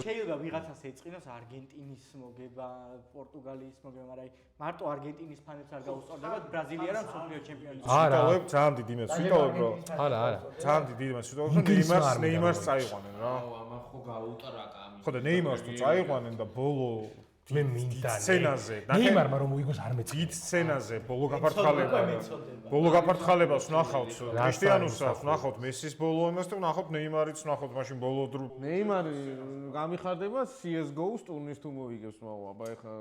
შეიძლება ვიღაცას ეწყინოს არგენტინის მოგება, პორტუგალიის მოგება, მაგრამ მარტო არგენტინის ფანებს არ გაუსწორდებათ ბრაზილია რომ მსოფლიო ჩემპიონი. ვიტოვებ ძალიან დიდი იმას, ვიტოვებ რომ არა. ძალიან დიდი იმას, ვიტოვებ რომ ნეიმარს წაიყვანენ რა. ამან ხო გაუტარაკა ამის. ხო და ნეიმარს თუ წაიყვანენ და ბოლო მე მინდა სცენაზე ნეიმარმა რომ მოიგოს არ მეწ დიდ სცენაზე ბოლო გაფართხალებას ვნახავთ კრისტიანოსას ვნახავთ მესის ბოლო იმას და ვნახავთ ნეიმარიც ვნახავთ მაშინ ბოლო დრო ნეიმარი გამიხარდება CS:GO-ს ტურნირს თუ მოიგებს მაო აბა ეხა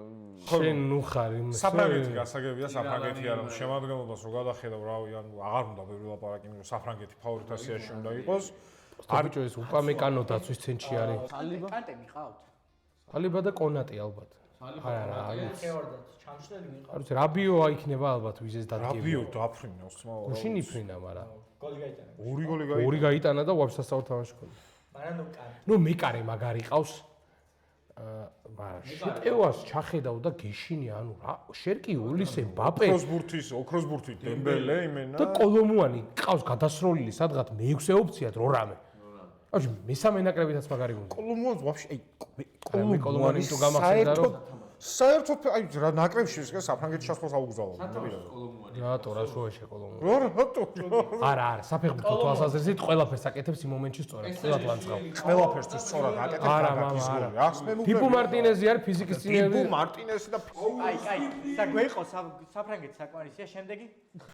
შენ ნუ ხარ იმ საფრანგეთი გასაგებია საფრანგეთი არა შემადგენლობას რო გადახედავ რავი ანუ აღარ უნდა ბევრი ლაპარაკი რომ საფრანგეთი ფავორიტ ასიაში უნდა იყოს არბიჭო ეს უპამეკანო დაცვის ცენტრი არის კანტე მიყავთ ალიბა და კონატი ალბათ არა არის რაბიო აიქნება ალბათ ვიზეს დადგება რაბიო დაფრინა ოსმაო გუშინ იფრინა მაგრამ გოლი გაიტანა ორი გოლი გაიტანა და ვაფშე სასწაულ თამაში ქონდა მაგრამ კარი ნუ მეკარე მაგარი ყავს მაგრამ შეტევას ჩახედავ და გეშინი ანუ რა შერკი ოლისე მბაპე ოქროსბურთი დემბელე იმენა და კოლომუანი ყავს გადასროლილი სადღაც მე-6 ოპციად რორამე აი მესამე ნაკრებითაც მაგარი გუნდი კოლომუანს ვაფშე კოლომუანი თუ გამახსენდა რომ საერთოდ აი რა ნაკრებში ეს საფრანგეთის ჩასვლას აუგზავნო რატო რა შოეშე კოლომუანი რატო არა საფეხბურთო თვალსაზრისით ყველაფერს აკეთებს იმ მომენტში სწორად ყველად ლანძღავ ყველაფერს თუ სწორად აკეთებს არა მამა ფიფუ მარტინეზი არის ფიზიკის წინააღმდეგ ფიფუ მარტინეზი და აი საგვეიყო საფრანგეთის საკმარისია შემდეგი